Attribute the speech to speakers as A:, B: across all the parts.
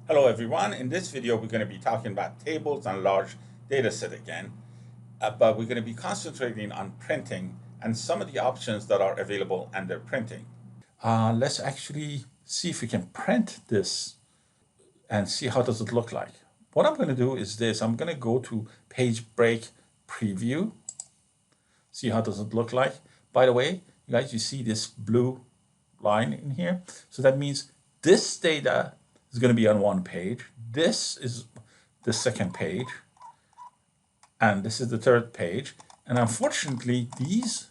A: Hello everyone. In this video, we're going to be talking about tables and large data set again, but we're going to be concentrating on printing and some of the options that are available under printing. Let's actually see if we can print this and see how does it look like. What I'm going to do is this. I'm going to go to page break preview, see how does it look like. By the way, you guys, you see this blue line in here? So that means this data is going to be on one page. This is the second page. And this is the third page. And unfortunately, these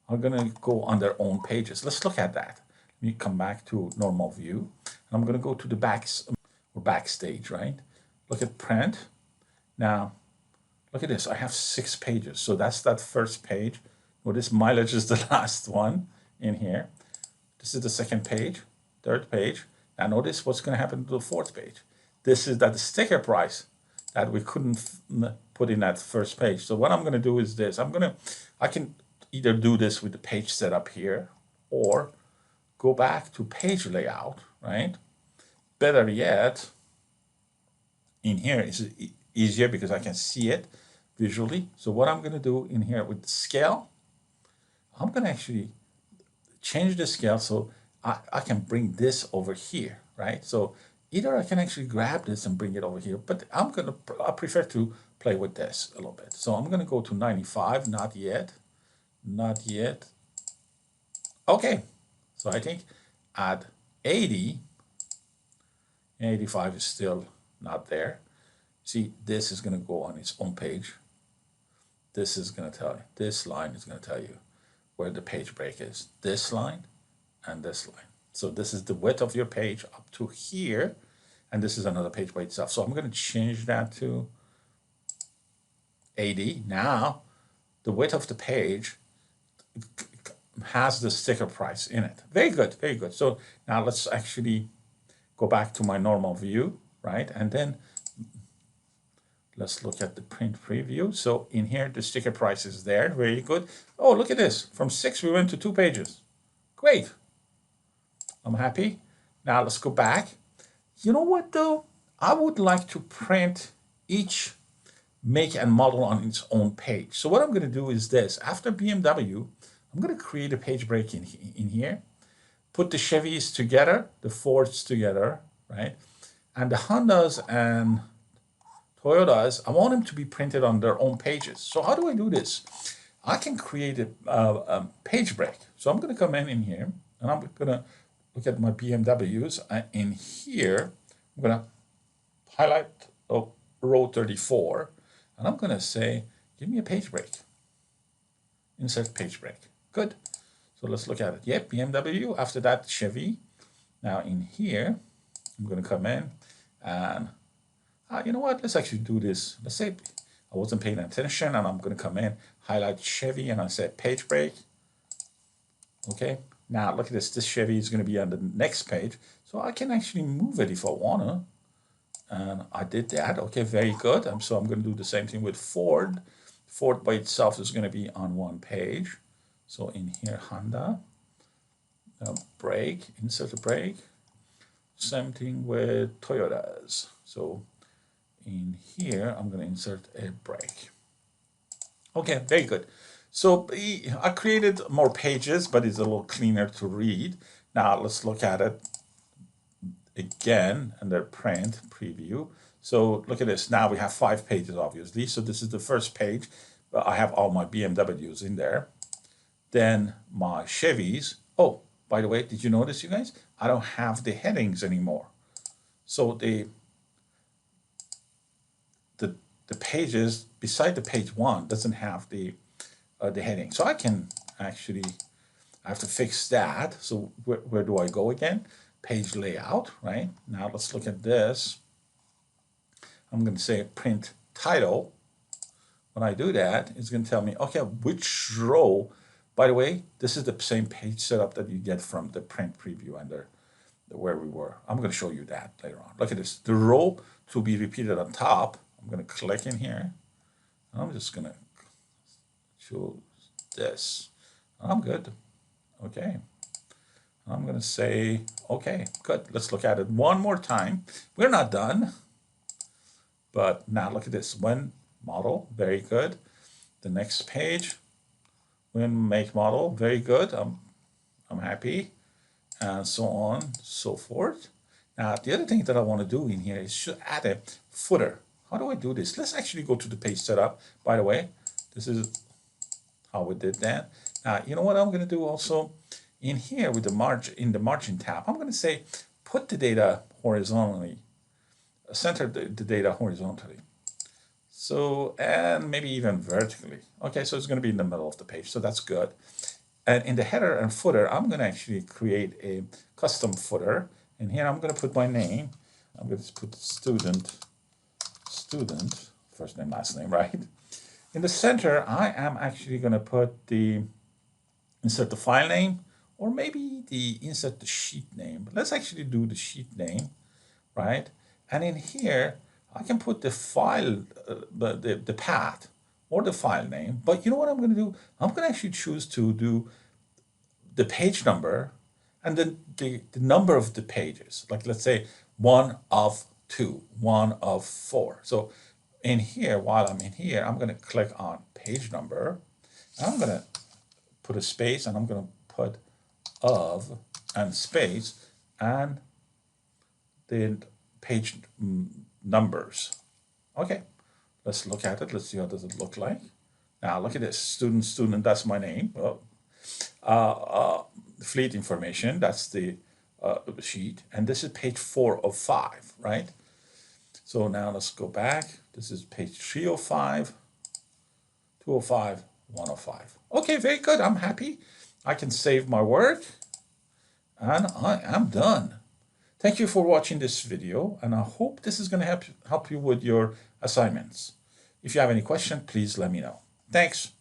A: are going to go on their own pages. Let's look at that. Let me come back to normal view. And I'm going to go to the backstage, right? Look at print. Now, look at this. I have 6 pages. So that's that first page. Notice mileage is the last one in here. This is the second page, third page. Now notice what's going to happen to the fourth page. This is that sticker price that we couldn't put in that first page. So what I'm going to do is this. I can either do this with the page setup here or go back to page layout, right? Better yet, in here is easier because I can see it visually. So what I'm going to do in here with the scale, I'm going to actually change the scale so I can bring this over here, right? So either I can actually grab this and bring it over here, but I prefer to play with this a little bit. So I'm going to go to 95, not yet. Okay, so I think at 80, 85 is still not there. See, this is going to go on its own page. This is going to tell you, this line is going to tell you where the page break is. This line and this line. So this is the width of your page up to here, and this is another page by itself. So I'm going to change that to 80. Now, the width of the page has the sticker price in it. Very good, very good. So now let's actually go back to my normal view, right? And then let's look at the print preview. So in here, the sticker price is there. Very good. Oh, look at this. From 6, we went to 2 pages. Great. I'm happy. Now let's go back. You know what though? I would like to print each make and model on its own page. So what I'm going to do is this. After BMW, I'm going to create a page break in here. Put the Chevys together, the Fords together, right? And the Hondas and Toyotas, I want them to be printed on their own pages. So how do I do this? I can create a page break. So I'm going to come in here, and I'm going to look at my BMWs. In here, I'm going to highlight row 34, and I'm going to say, give me a page break. Insert page break. Good. So let's look at it. Yep, BMW. After that, Chevy. Now in here, I'm going to come in and you know what? Let's actually do this. Let's say I wasn't paying attention, and I'm going to come in, highlight Chevy, and I say page break. Okay. Now look at this. This Chevy is going to be on the next page, so I can actually move it if I want to. And I did that. Okay, very good. So I'm going to do the same thing with Ford. Ford by itself is going to be on one page. So in here, Honda, break, insert a break. Same thing with Toyotas. So in here, I'm going to insert a break. Okay, very good. So I created more pages, but it's a little cleaner to read. Now let's look at it again under print preview. So look at this. Now we have 5 pages, obviously. So this is the first page. I have all my BMWs in there. Then my Chevys. Oh, by the way, did you notice, you guys? I don't have the headings anymore. So the pages beside the page 1 doesn't have the heading. So I can actually, I have to fix that. So where do I go again? Page layout, right? Now let's look at this. I'm going to say print title. When I do that, it's going to tell me, okay, which row. By the way, this is the same page setup that you get from the print preview under where we were. I'm going to show you that later on. Look at this. The row to be repeated on top. I'm going to click in here. I'm just going to choose this. I'm good. Okay. I'm going to say, okay, good. Let's look at it one more time. We're not done, but now look at this. When model, very good. The next page, when make model, very good. I'm happy, and so on, so forth. Now, the other thing that I want to do in here is should add a footer. How do I do this? Let's actually go to the page setup. By the way, this is how we did that. Now, you know what I'm going to do also? In here with the margin, in the margin tab, I'm going to say, put the data horizontally, center the data horizontally. So, and maybe even vertically. Okay, so it's going to be in the middle of the page, so that's good. And in the header and footer, I'm going to actually create a custom footer. And here I'm going to put my name. I'm going to put student, first name, last name, right? In the center, I am actually going to put insert the file name, or maybe insert the sheet name. Let's actually do the sheet name, right? And in here, I can put the file, the path, or the file name. But you know what I'm going to do? I'm going to actually choose to do the page number and then the number of the pages. Like, let's say 1 of 2, 1 of 4. So in here, while I'm in here, I'm going to click on page number. And I'm going to put a space, and I'm going to put of and space and the page numbers. Okay, let's look at it. Let's see how does it look like. Now look at this, student, that's my name. Fleet information, that's the sheet, and this is page 4 of 5, right? So now let's go back. This is page 305, 205, 105. Okay, very good. I'm happy. I can save my work, and I am done. Thank you for watching this video, and I hope this is going to help you with your assignments. If you have any question, please let me know. Thanks.